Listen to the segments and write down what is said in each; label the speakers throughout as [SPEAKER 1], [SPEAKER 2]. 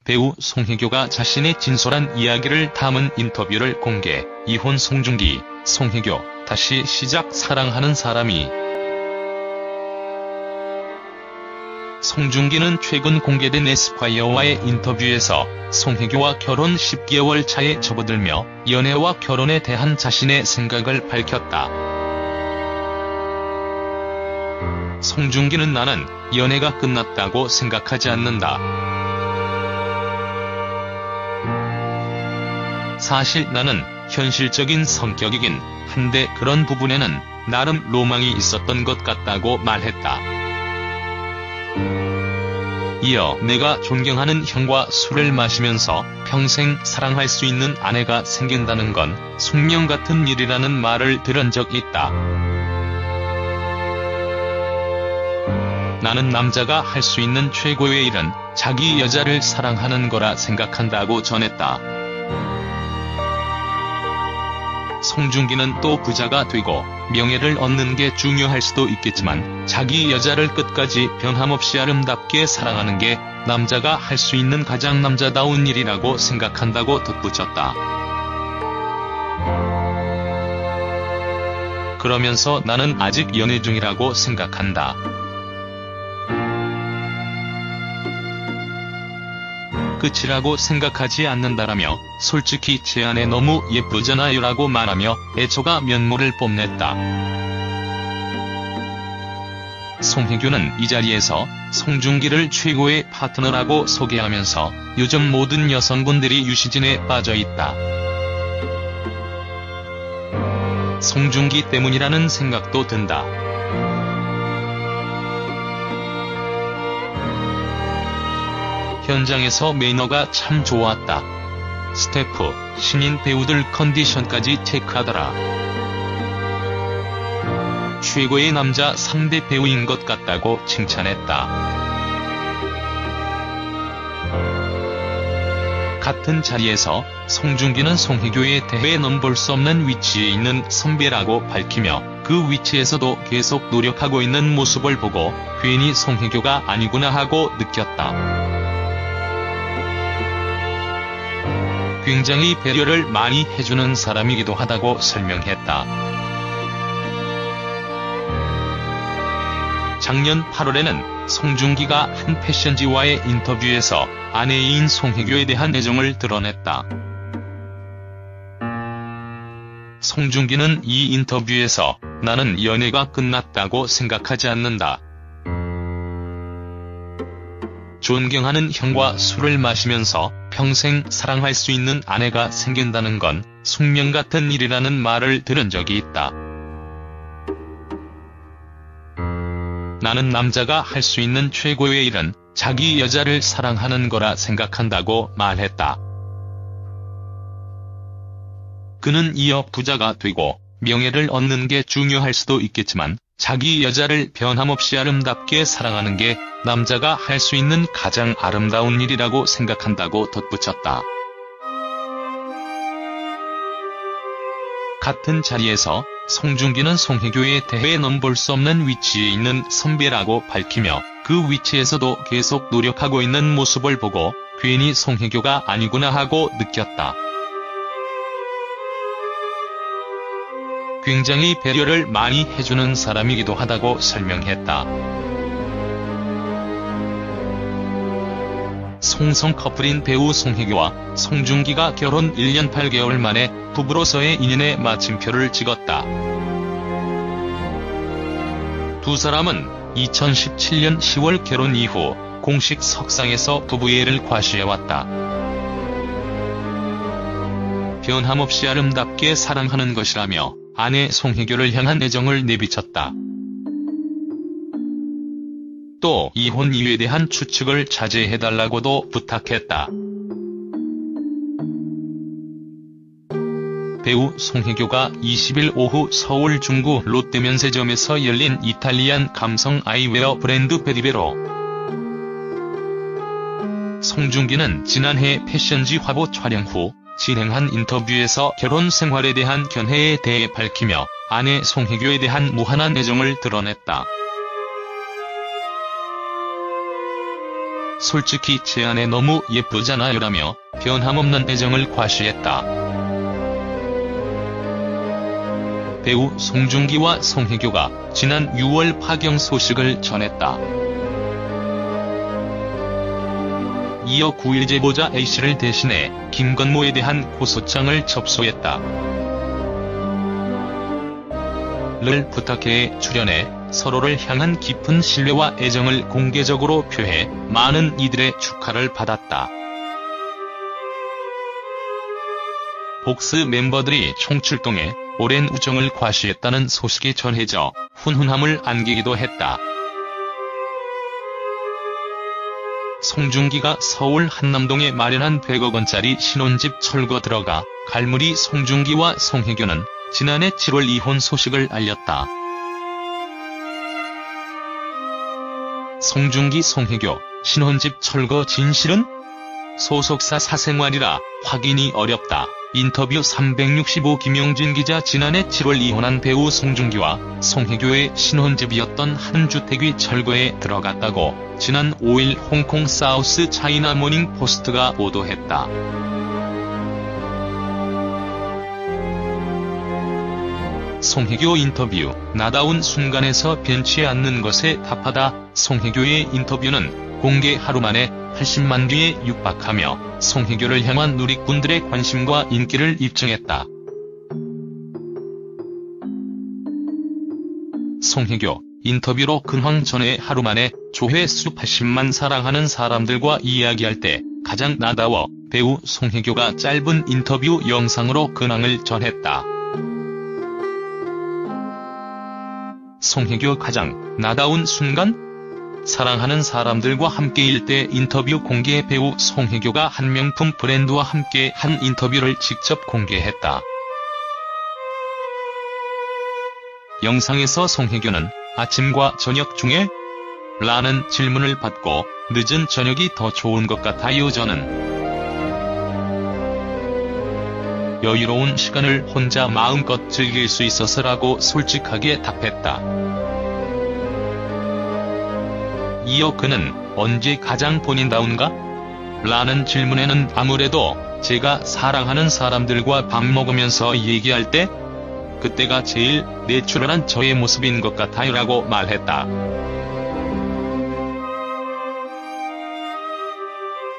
[SPEAKER 1] 배우 송혜교가 자신의 진솔한 이야기를 담은 인터뷰를 공개. 이혼 송중기, 송혜교, 다시 시작 사랑하는 사람이. 송중기는 최근 공개된 에스콰이어와의 인터뷰에서 송혜교와 결혼 10개월 차에 접어들며 연애와 결혼에 대한 자신의 생각을 밝혔다. 송중기는 나는 연애가 끝났다고 생각하지 않는다. 사실 나는 현실적인 성격이긴 한데 그런 부분에는 나름 로망이 있었던 것 같다고 말했다. 이어 내가 존경하는 형과 술을 마시면서 평생 사랑할 수 있는 아내가 생긴다는 건 숙명 같은 일이라는 말을 들은 적 있다. 나는 남자가 할 수 있는 최고의 일은 자기 여자를 사랑하는 거라 생각한다고 전했다. 송중기는 또 부자가 되고 명예를 얻는 게 중요할 수도 있겠지만 자기 여자를 끝까지 변함없이 아름답게 사랑하는 게 남자가 할 수 있는 가장 남자다운 일이라고 생각한다고 덧붙였다. 그러면서 나는 아직 연애 중이라고 생각한다. 끝이라고 생각하지 않는다라며 솔직히 제 아내 너무 예쁘잖아요 라고 말하며 애처가 면모를 뽐냈다. 송혜교는 이 자리에서 송중기를 최고의 파트너라고 소개하면서 요즘 모든 여성분들이 유시진에 빠져있다. 송중기 때문이라는 생각도 든다. 현장에서 매너가 참 좋았다. 스태프, 신인 배우들 컨디션까지 체크하더라. 최고의 남자 상대 배우인 것 같다고 칭찬했다. 같은 자리에서 송중기는 송혜교에 대해 넘볼 수 없는 위치에 있는 선배라고 밝히며 그 위치에서도 계속 노력하고 있는 모습을 보고 괜히 송혜교가 아니구나 하고 느꼈다. 굉장히 배려를 많이 해주는 사람이기도 하다고 설명했다. 작년 8월에는 송중기가 한 패션지와의 인터뷰에서 아내인 송혜교에 대한 애정을 드러냈다. 송중기는 이 인터뷰에서 나는 연애가 끝났다고 생각하지 않는다. 존경하는 형과 술을 마시면서 평생 사랑할 수 있는 아내가 생긴다는 건 숙명 같은 일이라는 말을 들은 적이 있다. 나는 남자가 할 수 있는 최고의 일은 자기 여자를 사랑하는 거라 생각한다고 말했다. 그는 이어 부자가 되고 명예를 얻는 게 중요할 수도 있겠지만 자기 여자를 변함없이 아름답게 사랑하는 게 남자가 할 수 있는 가장 아름다운 일이라고 생각한다고 덧붙였다. 같은 자리에서 송중기는 송혜교에 대해 넘볼 수 없는 위치에 있는 선배라고 밝히며 그 위치에서도 계속 노력하고 있는 모습을 보고 괜히 송혜교가 아니구나 하고 느꼈다. 굉장히 배려를 많이 해주는 사람이기도 하다고 설명했다. 송성 커플인 배우 송혜교와 송중기가 결혼 1년 8개월 만에 부부로서의 인연에 마침표를 찍었다. 두 사람은 2017년 10월 결혼 이후 공식 석상에서 부부예를 과시해왔다. 변함없이 아름답게 사랑하는 것이라며 아내 송혜교를 향한 애정을 내비쳤다. 또 이혼 이유에 대한 추측을 자제해달라고도 부탁했다. 배우 송혜교가 20일 오후 서울 중구 롯데면세점에서 열린 이탈리안 감성 아이웨어 브랜드 베리베로. 송중기는 지난해 패션지 화보 촬영 후 진행한 인터뷰에서 결혼 생활에 대한 견해에 대해 밝히며 아내 송혜교에 대한 무한한 애정을 드러냈다. 솔직히 제 아내 너무 예쁘잖아요라며 변함없는 애정을 과시했다. 배우 송중기와 송혜교가 지난 6월 파경 소식을 전했다. 이어 9일 제보자 A씨를 대신해 김건모에 대한 고소장을 접수했다. 를 부탁해 출연해 서로를 향한 깊은 신뢰와 애정을 공개적으로 표해 많은 이들의 축하를 받았다. 복스 멤버들이 총출동해 오랜 우정을 과시했다는 소식이 전해져 훈훈함을 안기기도 했다. 송중기가 서울 한남동에 마련한 100억 원짜리 신혼집 철거 들어가 갈무리 송중기와 송혜교는 지난해 7월 이혼 소식을 알렸다. 송중기 송혜교 신혼집 철거 진실은? 소속사 사생활이라 확인이 어렵다. 인터뷰 365 김용진 기자 지난해 7월 이혼한 배우 송중기와 송혜교의 신혼집이었던 한 주택이 철거에 들어갔다고 지난 5일 홍콩 사우스 차이나 모닝 포스트가 보도했다. 송혜교 인터뷰 나다운 순간에서 변치 않는 것에 답하다. 송혜교의 인터뷰는 공개 하루 만에 80만 뷰에 육박하며 송혜교를 향한 누리꾼들의 관심과 인기를 입증했다. 송혜교 인터뷰로 근황 전에 하루 만에 조회수 80만 사랑하는 사람들과 이야기할 때 가장 나다워 배우 송혜교가 짧은 인터뷰 영상으로 근황을 전했다. 송혜교 가장 나다운 순간? 사랑하는 사람들과 함께일 때 인터뷰 공개. 배우 송혜교가 한 명품 브랜드와 함께 한 인터뷰를 직접 공개했다. 영상에서 송혜교는 아침과 저녁 중에? 라는 질문을 받고 늦은 저녁이 더 좋은 것 같아요. 저는 여유로운 시간을 혼자 마음껏 즐길 수 있어서라고 솔직하게 답했다. 이어 그는 언제 가장 본인다운가? 라는 질문에는 아무래도 제가 사랑하는 사람들과 밥 먹으면서 얘기할 때 그때가 제일 내추럴한 저의 모습인 것 같아요 라고 말했다.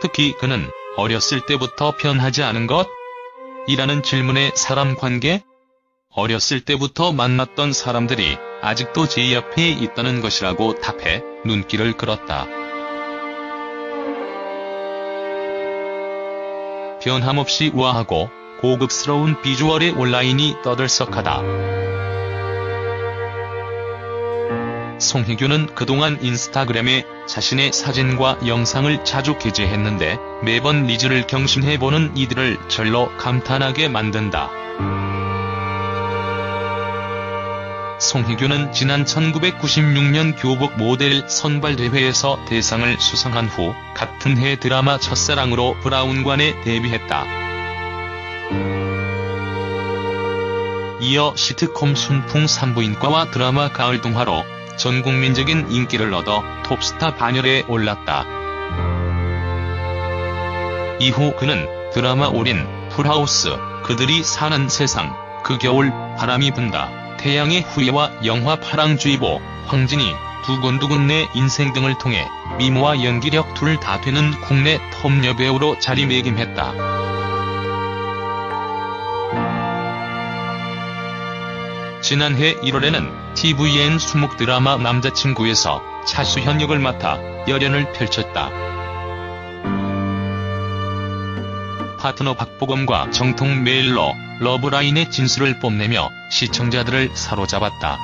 [SPEAKER 1] 특히 그는 어렸을 때부터 변하지 않은 것? 이라는 질문에 사람 관계? 어렸을 때부터 만났던 사람들이 아직도 제 옆에 있다는 것이라고 답해 눈길을 끌었다. 변함없이 우아하고 고급스러운 비주얼의 온라인이 떠들썩하다. 송혜교는 그동안 인스타그램에 자신의 사진과 영상을 자주 게재했는데 매번 리즈를 경신해보는 이들을 절로 감탄하게 만든다. 송혜교는 지난 1996년 교복 모델 선발대회에서 대상을 수상한 후 같은 해 드라마 첫사랑으로 브라운관에 데뷔했다. 이어 시트콤 순풍 산부인과와 드라마 가을동화로 전국민적인 인기를 얻어 톱스타 반열에 올랐다. 이후 그는 드라마 올인, 풀하우스, 그들이 사는 세상, 그 겨울, 바람이 분다, 태양의 후예와 영화 파랑주의보, 황진이, 두근두근 내 인생 등을 통해 미모와 연기력 둘 다 되는 국내 톱 여배우로 자리매김했다. 지난해 1월에는 tvN 수목 드라마 남자친구에서 차수현 역을 맡아 열연을 펼쳤다. 파트너 박보검과 정통 메일로 러브라인의 진수를 뽐내며 시청자들을 사로잡았다.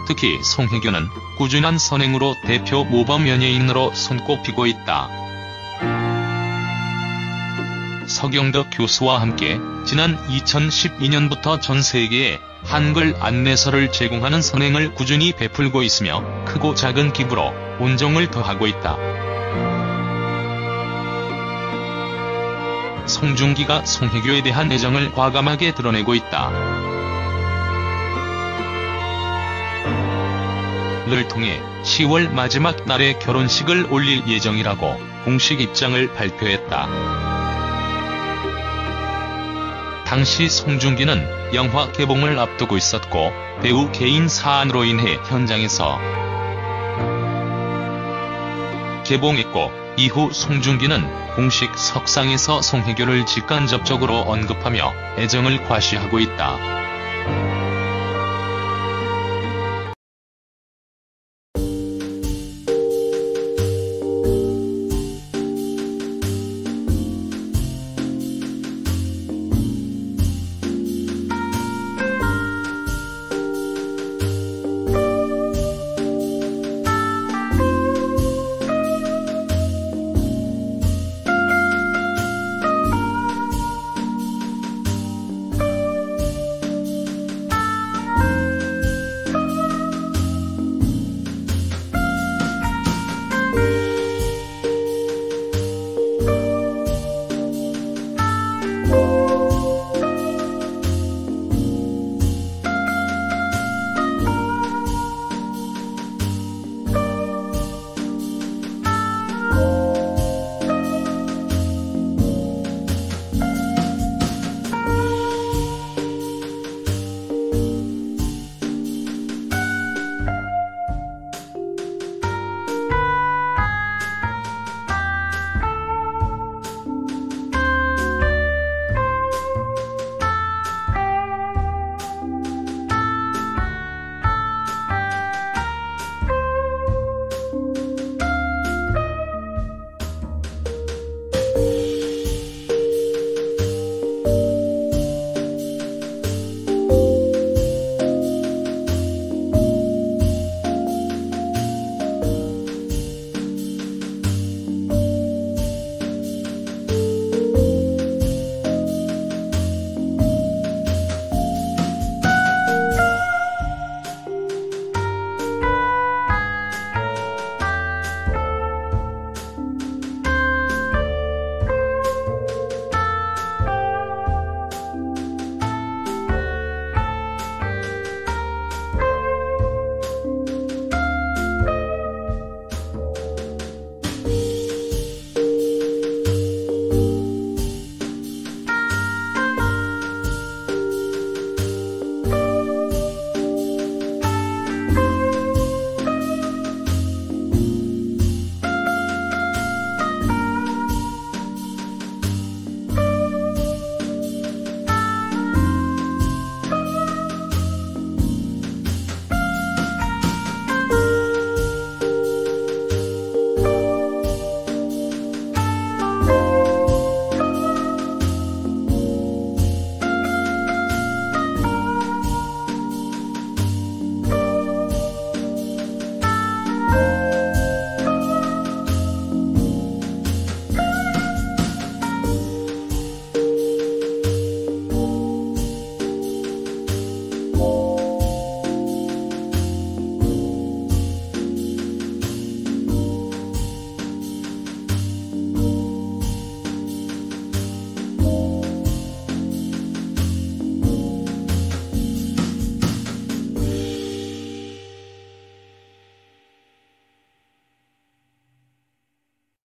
[SPEAKER 1] 특히 송혜교는 꾸준한 선행으로 대표 모범 연예인으로 손꼽히고 있다. 서경덕 교수와 함께 지난 2012년부터 전 세계에 한글 안내서를 제공하는 선행을 꾸준히 베풀고 있으며 크고 작은 기부로 온정을 더하고 있다. 송중기가 송혜교에 대한 애정을 과감하게 드러내고 있다. 를 통해 10월 마지막 날에 결혼식을 올릴 예정이라고 공식 입장을 발표했다. 당시 송중기는 영화 개봉을 앞두고 있었고 배우 개인 사안으로 인해 현장에서 개봉했고, 이후 송중기는 공식 석상에서 송혜교를 직간접적으로 언급하며 애정을 과시하고 있다.